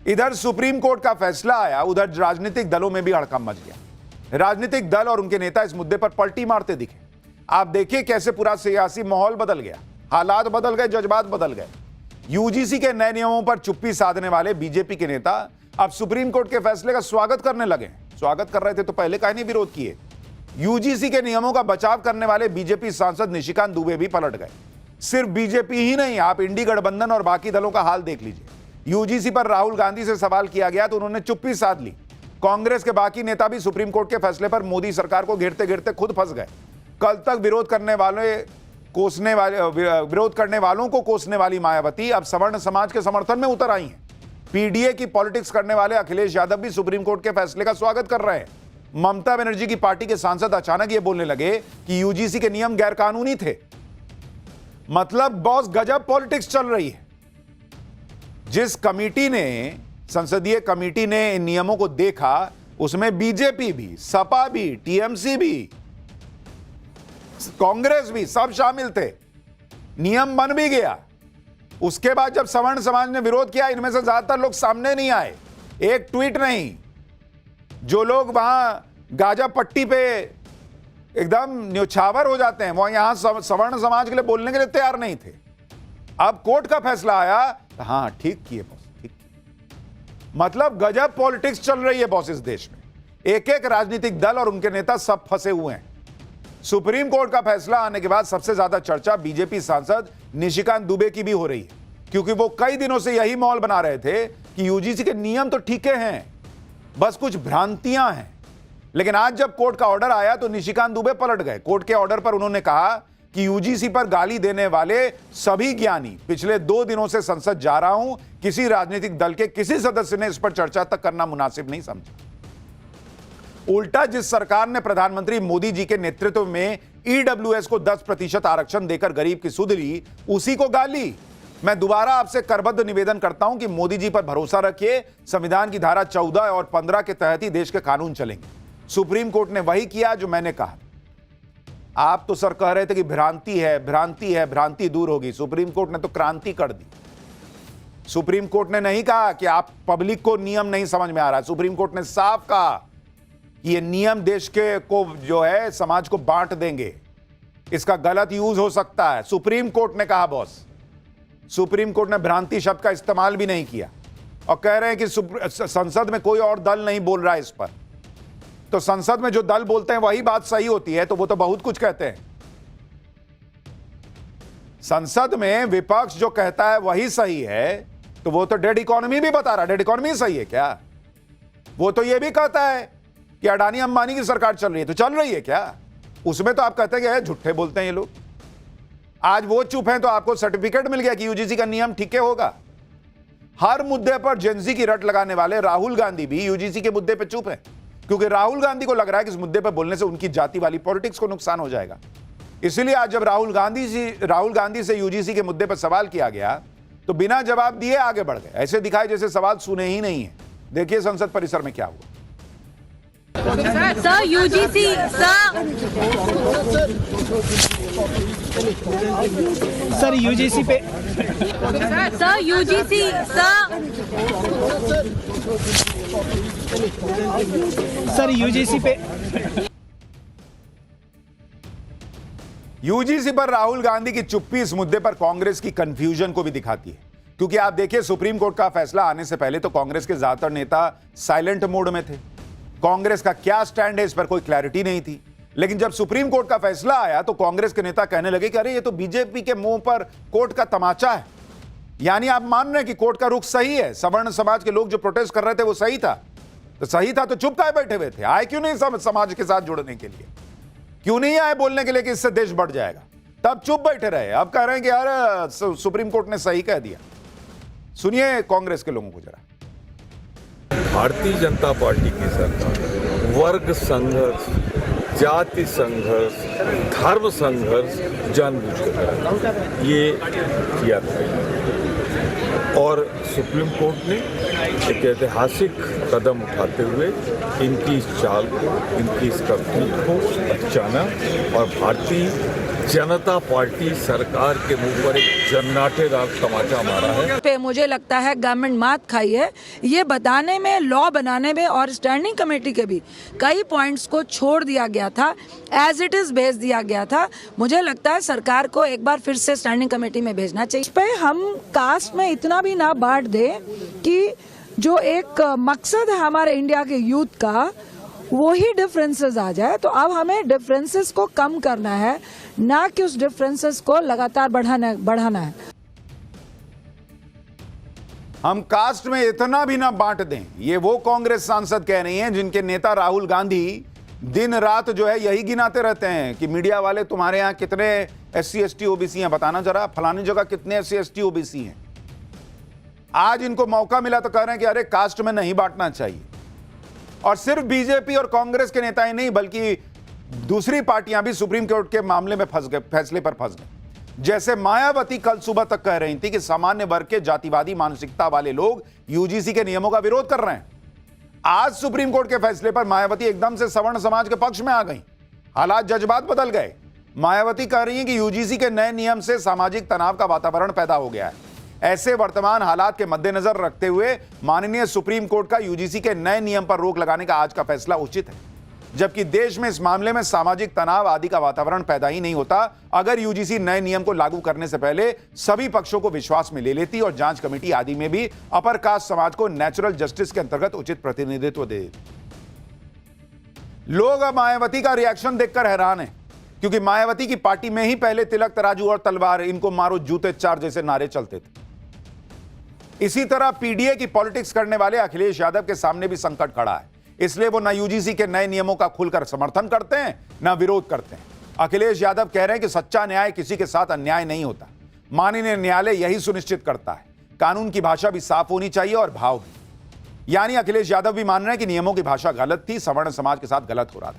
इधर supreme court का फैसला आया, उधर राजनीतिक दलों में भी हड़कंप मच गया। राजनीतिक दल और उनके नेता इस मुद्दे पर पलटी मारते दिखे। आप देखिए कैसे पूरा सियासी माहौल बदल गया, हालात बदल गए, जज्बात बदल गए। यूजीसी के नए नियमों पर चुप्पी साधने वाले बीजेपी के नेता अब सुप्रीम कोर्ट के फैसले का स्वागत करने लगे। स्वागत कर रहे थे तो पहले काहे नहीं विरोध किए। यूजीसी के नियमों का बचाव करने वाले बीजेपी सांसद निशिकांत दुबे भी पलट गए। सिर्फ बीजेपी ही नहीं, आप इंडी गठबंधन और बाकी दलों का हाल देख लीजिए। यूजीसी पर राहुल गांधी से सवाल किया गया तो उन्होंने चुप्पी साध ली। कांग्रेस के बाकी नेता भी सुप्रीम कोर्ट के फैसले पर मोदी सरकार को घेरते घेरते खुद फंस गए। कल तक विरोध करने वालों को कोसने वाली मायावती अब सवर्ण समाज के समर्थन में उतर आई हैं। पीडीए की पॉलिटिक्स करने वाले अखिलेश यादव भी सुप्रीम कोर्ट के फैसले का स्वागत कर रहे हैं। ममता बनर्जी की पार्टी के सांसद अचानक ये बोलने लगे कि यूजीसी के नियम गैरकानूनी थे। मतलब बॉस गजब पॉलिटिक्स चल रही है। जिस कमेटी ने, संसदीय कमेटी ने इन नियमों को देखा, उसमें बीजेपी भी, सपा भी, टीएमसी भी, कांग्रेस भी, सब शामिल थे। नियम बन भी गया। उसके बाद जब सवर्ण समाज ने विरोध किया, इनमें से ज्यादातर लोग सामने नहीं आए, एक ट्वीट नहीं। जो लोग वहां गाजा पट्टी पे एकदम न्योछावर हो जाते हैं, वो यहां सवर्ण समाज के लिए बोलने के लिए तैयार नहीं थे। अब कोर्ट का फैसला आया, हाँ ठीक किए बॉस, ठीक किए। मतलब गजब पॉलिटिक्स चल रही है बॉस इस देश में। एक एक राजनीतिक दल और उनके नेता सब फंसे हुए हैं। सुप्रीम कोर्ट का फैसला आने के बाद सबसे ज्यादा चर्चा बीजेपी सांसद निशिकांत दुबे की भी हो रही है, क्योंकि वो कई दिनों से यही माहौल बना रहे थे कि यूजीसी के नियम तो ठीक हैं, बस कुछ भ्रांतियां हैं। लेकिन आज जब कोर्ट का ऑर्डर आया तो निशिकांत दुबे पलट गए। कोर्ट के ऑर्डर पर उन्होंने कहा कि यूजीसी पर गाली देने वाले सभी ज्ञानी, पिछले 2 दिनों से संसद जा रहा हूं, किसी राजनीतिक दल के किसी सदस्य ने इस पर चर्चा तक करना मुनासिब नहीं समझा। उल्टा जिस सरकार ने प्रधानमंत्री मोदी जी के नेतृत्व में ईडब्ल्यूएस को 10% आरक्षण देकर गरीब की सुध ली, उसी को गाली। मैं दोबारा आपसे करबद्ध निवेदन करता हूं कि मोदी जी पर भरोसा रखिए। संविधान की धारा 14 और 15 के तहत ही देश के कानून चलेंगे। सुप्रीम कोर्ट ने वही किया जो मैंने कहा। आप तो सर कह रहे थे कि भ्रांति है, भ्रांति है, भ्रांति दूर होगी। सुप्रीम कोर्ट ने तो क्रांति कर दी। सुप्रीम कोर्ट ने नहीं कहा कि आप पब्लिक को नियम नहीं समझ में आ रहा है। सुप्रीम कोर्ट ने साफ कहा कि ये नियम देश के को जो है समाज को बांट देंगे, इसका गलत यूज हो सकता है। सुप्रीम कोर्ट ने कहा बॉस। सुप्रीम कोर्ट ने भ्रांति शब्द का इस्तेमाल भी नहीं किया और कह रहे हैं कि संसद में कोई और दल नहीं बोल रहा है इस पर। तो संसद में जो दल बोलते हैं वही बात सही होती है, तो वो तो बहुत कुछ कहते हैं। संसद में विपक्ष जो कहता है वही सही है, तो वो तो डेड इकोनॉमी भी बता रहा है। डेड इकोनॉमी सही है क्या? वो तो ये भी कहता है कि अडानी अंबानी की सरकार चल रही है, तो चल रही है क्या? उसमें तो आप कहते हैं झूठे बोलते हैं ये लोग। आज वो चुप हैं तो आपको सर्टिफिकेट मिल गया कि यूजीसी का नियम ठीक होगा। हर मुद्दे पर जेंजी की रट लगाने वाले राहुल गांधी भी यूजीसी के मुद्दे पर चुप है, क्योंकि राहुल गांधी को लग रहा है कि इस मुद्दे पर बोलने से उनकी जाति वाली पॉलिटिक्स को नुकसान हो जाएगा। इसलिए आज जब राहुल गांधी से यूजीसी के मुद्दे पर सवाल किया गया तो बिना जवाब दिए आगे बढ़ गए। ऐसे दिखाए जैसे सवाल सुने ही नहीं है। देखिए संसद परिसर में क्या हुआ। सर यूजीसी सर यूजीसी पे यूजीसी पर राहुल गांधी की चुप्पी इस मुद्दे पर कांग्रेस की कंफ्यूजन को भी दिखाती है, क्योंकि आप देखिए सुप्रीम कोर्ट का फैसला आने से पहले तो कांग्रेस के ज्यादातर नेता साइलेंट मोड में थे। कांग्रेस का क्या स्टैंड है इस पर कोई क्लैरिटी नहीं थी। लेकिन जब सुप्रीम कोर्ट का फैसला आया तो कांग्रेस के नेता कहने लगे कि अरे ये तो बीजेपी के मुंह पर कोर्ट का तमाचा है। यानी आप मान रहे हैं कि कोर्ट का रुख सही है, सवर्ण समाज के लोग जो प्रोटेस्ट कर रहे थे वो सही था। तो सही था तो चुप काहे बैठे हुए थे? आए क्यों नहीं समाज के साथ जुड़ने के लिए? क्यों नहीं आए बोलने के लिए कि इससे देश बढ़ जाएगा? तब चुप बैठे रहे। अब कह रहे हैं कि यार सुप्रीम कोर्ट ने सही कह दिया। सुनिए कांग्रेस के लोगों को जरा। भारतीय जनता पार्टी की सरकार वर्ग संघर्ष, जाति संघर्ष, धर्म संघर्ष जानबूझकर ये किया था और सुप्रीम कोर्ट ने एक ऐतिहासिक कदम उठाते हुए इनकी इस चाल को, इनकी इस करतूत को पहचाना और भारतीय जनता पार्टी सरकार के मुंह पर एक जन्नाटेदार तमाचा मारा है। पे मुझे लगता है गवर्नमेंट मात खाई है ये बताने में, लॉ बनाने में, और स्टैंडिंग कमेटी के भी कई पॉइंट्स को छोड़ दिया गया था, एज इट इज भेज दिया गया था। मुझे लगता है सरकार को एक बार फिर से स्टैंडिंग कमेटी में भेजना चाहिए। इस पे हम कास्ट में इतना भी ना बांट दे कि जो एक मकसद है हमारे इंडिया के यूथ का वो ही डिफरेंसेस आ जाए। तो अब हमें डिफरेंसेस को कम करना है, ना कि उस डिफरेंसेस को लगातार बढ़ाना है। हम कास्ट में इतना भी ना बांट दें, ये वो कांग्रेस सांसद कह रही हैं जिनके नेता राहुल गांधी दिन रात जो है यही गिनाते रहते हैं कि मीडिया वाले तुम्हारे यहाँ कितने SC ST OBC हैं, बताना जरा फलानी जगह कितने SC ST OBC हैं। आज इनको मौका मिला तो कह रहे हैं कि अरे कास्ट में नहीं बांटना चाहिए। और सिर्फ बीजेपी और कांग्रेस के नेता ही नहीं बल्कि दूसरी पार्टियां भी सुप्रीम कोर्ट के मामले में फंस गए, फैसले पर फंस गए। जैसे मायावती कल सुबह तक कह रही थी कि सामान्य वर्ग के जातिवादी मानसिकता वाले लोग UGC के नियमों का विरोध कर रहे हैं। आज सुप्रीम कोर्ट के फैसले पर मायावती एकदम से सवर्ण समाज के पक्ष में आ गई। हालात जज्बात बदल गए। मायावती कह रही हैं कि UGC के नए नियम से सामाजिक तनाव का वातावरण पैदा हो गया है। ऐसे वर्तमान हालात के मद्देनजर रखते हुए माननीय सुप्रीम कोर्ट का UGC के नए नियम पर रोक लगाने का आज का फैसला उचित है, जबकि देश में इस मामले में सामाजिक तनाव आदि का वातावरण पैदा ही नहीं होता अगर UGC नए नियम को लागू करने से पहले सभी पक्षों को विश्वास में ले लेती और जांच कमेटी आदि में भी अपर कास्ट समाज को नेचुरल जस्टिस के अंतर्गत उचित प्रतिनिधित्व दे देती। लोग अब मायावती का रिएक्शन देखकर हैरान हैं, क्योंकि मायावती की पार्टी में ही पहले तिलक तराजू और तलवार, इनको मारो जूते चार जैसे नारे चलते थे। इसी तरह PDA की पॉलिटिक्स करने वाले अखिलेश यादव के सामने भी संकट खड़ा है, इसलिए वो न UGC के नए नियमों का खुलकर समर्थन करते हैं न विरोध करते हैं। अखिलेश यादव कह रहे हैं कि सच्चा न्याय किसी के साथ अन्याय नहीं होता, माननीय न्यायालय यही सुनिश्चित करता है। कानून की भाषा भी साफ होनी चाहिए और भाव भी। यानी अखिलेश यादव भी मान रहे हैं कि नियमों की भाषा गलत थी, सवर्ण समाज के साथ गलत हो रहा था।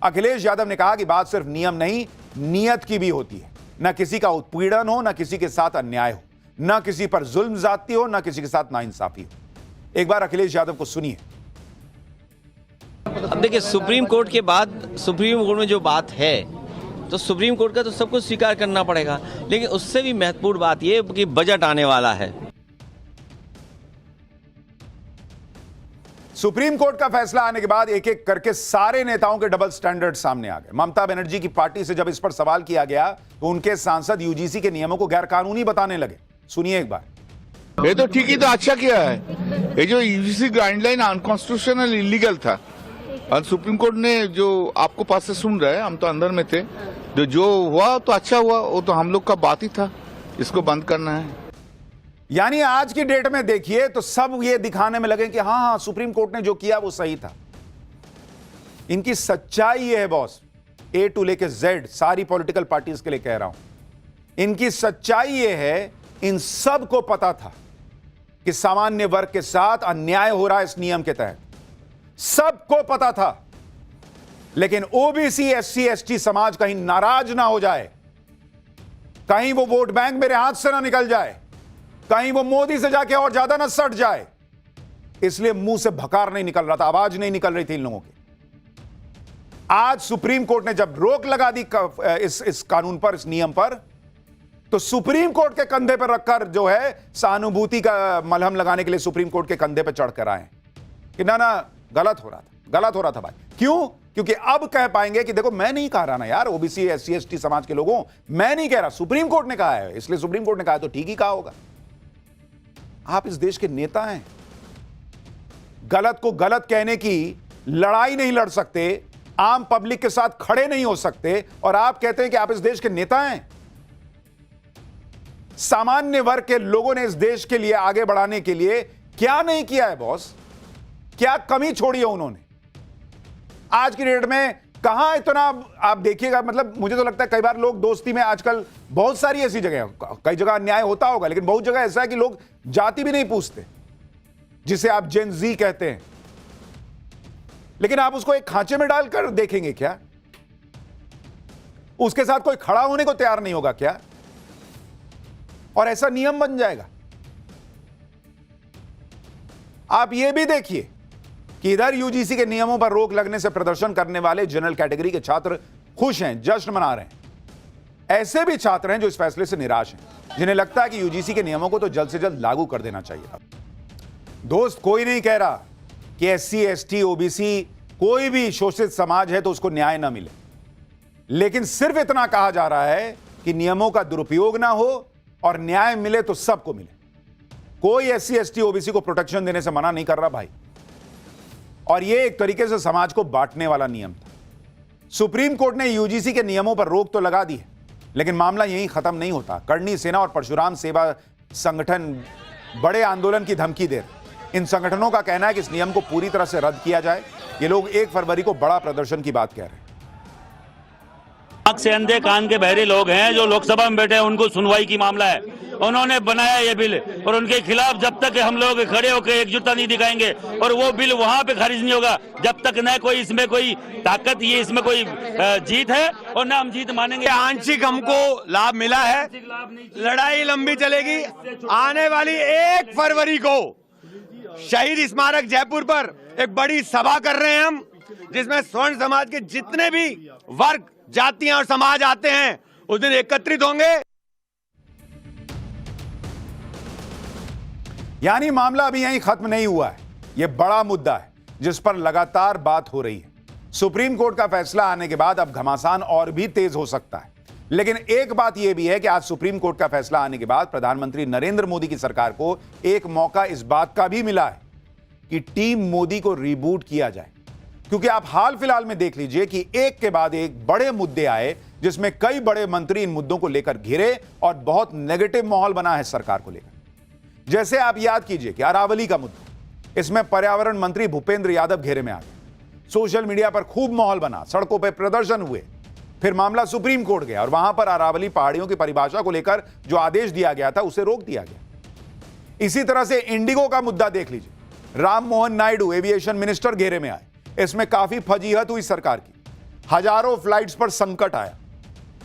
अखिलेश यादव ने कहा कि बात सिर्फ नियम नहीं, नियत की भी होती है। न किसी का उत्पीड़न हो, न किसी के साथ अन्याय हो, न किसी पर जुल्म ज्यादती हो, न किसी के साथ नाइंसाफी हो। एक बार अखिलेश यादव को सुनिए। अब देखिए, सुप्रीम कोर्ट के बाद सुप्रीम कोर्ट में जो बात है तो सुप्रीम कोर्ट का तो सब कुछ स्वीकार करना पड़ेगा, लेकिन उससे भी महत्वपूर्ण बात यह कि बजट आने वाला है। सुप्रीम कोर्ट का फैसला आने के बाद एक एक करके सारे नेताओं के डबल स्टैंडर्ड सामने आ गए। ममता बनर्जी की पार्टी से जब इस पर सवाल किया गया तो उनके सांसद UGC के नियमों को गैरकानूनी बताने लगे। सुनिए एक बार। ये तो ठीक ही तो अच्छा किया है। ये जो UGC गाइडलाइन अनकॉन्स्टिट्यूशनल इलीगल था और सुप्रीम कोर्ट ने जो आपको पास से सुन रहे हैं, हम तो अंदर में थे, जो हुआ तो अच्छा हुआ, वो तो हम लोग का बात ही था, इसको बंद करना है। यानी आज की डेट में देखिए तो सब ये दिखाने में लगे कि हाँ सुप्रीम कोर्ट ने जो किया वो सही था। इनकी सच्चाई ये है बॉस, A to लेके Z सारी पॉलिटिकल पार्टीज के लिए कह रहा हूं। इनकी सच्चाई ये है, इन सब को पता था कि सामान्य वर्ग के साथ अन्याय हो रहा है इस नियम के तहत, सबको पता था। लेकिन OBC SC ST समाज कहीं नाराज ना हो जाए, कहीं वो वोट बैंक मेरे हाथ से ना निकल जाए, कहीं वो मोदी से जाके और ज्यादा ना सट जाए, इसलिए मुंह से भकार नहीं निकल रहा था, आवाज नहीं निकल रही थी इन लोगों की। आज सुप्रीम कोर्ट ने जब रोक लगा दी इस कानून पर, इस नियम पर, तो सुप्रीम कोर्ट के कंधे पर रखकर जो है सहानुभूति का मलहम लगाने के लिए सुप्रीम कोर्ट के कंधे पर चढ़कर आए कि ना गलत हो रहा था भाई। क्यों? क्योंकि अब कह पाएंगे कि देखो मैं नहीं कह रहा ना यार, OBC SC ST समाज के लोगों, मैं नहीं कह रहा, सुप्रीम कोर्ट ने कहा है, इसलिए सुप्रीम कोर्ट ने कहा तो ठीक ही कहा होगा। आप इस देश के नेता हैं, गलत को गलत कहने की लड़ाई नहीं लड़ सकते, आम पब्लिक के साथ खड़े नहीं हो सकते, और आप कहते हैं कि आप इस देश के नेता हैं। सामान्य वर्ग के लोगों ने इस देश के लिए आगे बढ़ाने के लिए क्या नहीं किया है बॉस? क्या कमी छोड़ी है उन्होंने? आज की डेट में कहां इतना आप देखिएगा, मतलब मुझे तो लगता है कई बार लोग दोस्ती में आजकल बहुत सारी ऐसी जगह, कई जगह अन्याय होता होगा, लेकिन बहुत जगह ऐसा है कि लोग जाति भी नहीं पूछते, जिसे आप जेन जी कहते हैं, लेकिन आप उसको एक खांचे में डालकर देखेंगे क्या? उसके साथ कोई खड़ा होने को तैयार नहीं होगा क्या? और ऐसा नियम बन जाएगा। आप यह भी देखिए कि इधर UGC के नियमों पर रोक लगने से प्रदर्शन करने वाले जनरल कैटेगरी के छात्र खुश हैं, जश्न मना रहे हैं, ऐसे भी छात्र हैं जो इस फैसले से निराश हैं, जिन्हें लगता है कि यूजीसी के नियमों को तो जल्द से जल्द लागू कर देना चाहिए। दोस्त, कोई नहीं कह रहा कि एससी, एसटी, ओबीसी कोई भी शोषित समाज है तो उसको न्याय ना मिले, लेकिन सिर्फ इतना कहा जा रहा है कि नियमों का दुरुपयोग ना हो और न्याय मिले तो सबको मिले। कोई एससी, एसटी, ओबीसी को प्रोटेक्शन देने से मना नहीं कर रहा भाई। और यह एक तरीके से समाज को बांटने वाला नियम था। सुप्रीम कोर्ट ने यूजीसी के नियमों पर रोक तो लगा दी है, लेकिन मामला यहीं खत्म नहीं होता। करणी सेना और परशुराम सेवा संगठन बड़े आंदोलन की धमकी दे रहे। इन संगठनों का कहना है कि इस नियम को पूरी तरह से रद्द किया जाए। ये लोग 1 फरवरी को बड़ा प्रदर्शन की बात कह रहे हैं। आंख से अंधे कान के बहरे लोग हैं जो लोकसभा में बैठे हैं, उनको सुनवाई की मामला है। उन्होंने बनाया ये बिल और उनके खिलाफ जब तक हम लोग खड़े होकर एकजुटता नहीं दिखाएंगे और वो बिल वहां पे खारिज नहीं होगा, जब तक न कोई इसमें कोई ताकत, ये इसमें कोई जीत है और न हम जीत मानेंगे। आंशिक हमको लाभ मिला है, लड़ाई लंबी चलेगी। आने वाली 1 फरवरी को शहीद स्मारक जयपुर पर एक बड़ी सभा कर रहे हैं हम, जिसमें स्वर्ण समाज के जितने भी वर्ग, जातियां और समाज आते हैं उस दिन एकत्रित होंगे। यानी मामला अभी यहीं खत्म नहीं हुआ है। यह बड़ा मुद्दा है जिस पर लगातार बात हो रही है। सुप्रीम कोर्ट का फैसला आने के बाद अब घमासान और भी तेज हो सकता है। लेकिन एक बात यह भी है कि आज सुप्रीम कोर्ट का फैसला आने के बाद प्रधानमंत्री नरेंद्र मोदी की सरकार को एक मौका इस बात का भी मिला है कि टीम मोदी को रिबूट किया जाए। क्योंकि आप हाल फिलहाल में देख लीजिए कि एक के बाद एक बड़े मुद्दे आए, जिसमें कई बड़े मंत्री इन मुद्दों को लेकर घिरे और बहुत नेगेटिव माहौल बना है सरकार को लेकर। जैसे आप याद कीजिए कि अरावली का मुद्दा, इसमें पर्यावरण मंत्री भूपेंद्र यादव घेरे में आ गए। सोशल मीडिया पर खूब माहौल बना, सड़कों पर प्रदर्शन हुए। फिर मामला सुप्रीम कोर्ट गया और वहां पर अरावली पहाड़ियों की परिभाषा को लेकर जो आदेश दिया गया था उसे रोक दिया गया। इसी तरह से इंडिगो का मुद्दा देख लीजिए। राम मोहन नायडू एविएशन मिनिस्टर घेरे में आए। इसमें काफी फजीहत हुई सरकार की। हजारों फ्लाइट्स पर संकट आया।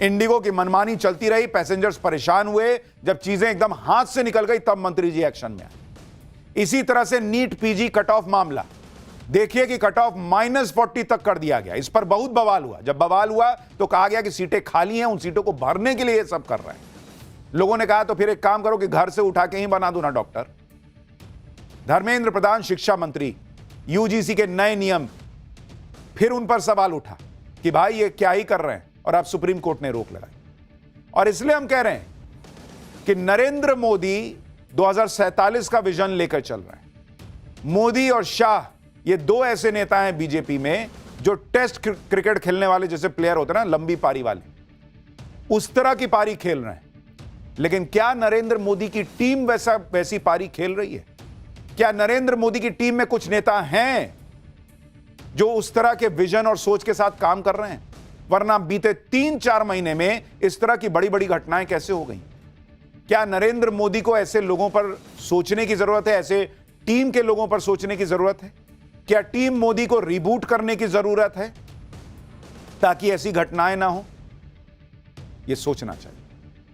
इंडिगो की मनमानी चलती रही, पैसेंजर्स परेशान हुए। जब चीजें एकदम हाथ से निकल गई तब मंत्री जी एक्शन में आए। इसी तरह से नीट पीजी कट ऑफ मामला देखिए कि कट ऑफ -40 तक कर दिया गया। इस पर बहुत बवाल हुआ। जब बवाल हुआ तो कहा गया कि सीटें खाली हैं, उन सीटों को भरने के लिए ये सब कर रहे हैं। लोगों ने कहा तो फिर एक काम करो कि घर से उठा के ही बना दो ना डॉक्टर। धर्मेंद्र प्रधान शिक्षा मंत्री, यूजीसी के नए नियम, फिर उन पर सवाल उठा कि भाई ये क्या ही कर रहे हैं, और अब सुप्रीम कोर्ट ने रोक लगाई। और इसलिए हम कह रहे हैं कि नरेंद्र मोदी 2047 का विजन लेकर चल रहे हैं। मोदी और शाह ये 2 ऐसे नेता हैं बीजेपी में जो टेस्ट क्रिकेट खेलने वाले जैसे प्लेयर होते हैं ना, लंबी पारी वाले, उस तरह की पारी खेल रहे हैं। लेकिन क्या नरेंद्र मोदी की टीम वैसी पारी खेल रही है? क्या नरेंद्र मोदी की टीम में कुछ नेता हैं जो उस तरह के विजन और सोच के साथ काम कर रहे हैं? वरना बीते 3-4 महीने में इस तरह की बड़ी बड़ी घटनाएं कैसे हो गई? क्या नरेंद्र मोदी को ऐसे लोगों पर सोचने की जरूरत है? ऐसे टीम के लोगों पर सोचने की जरूरत है? क्या टीम मोदी को रिबूट करने की जरूरत है ताकि ऐसी घटनाएं ना हो? यह सोचना चाहिए।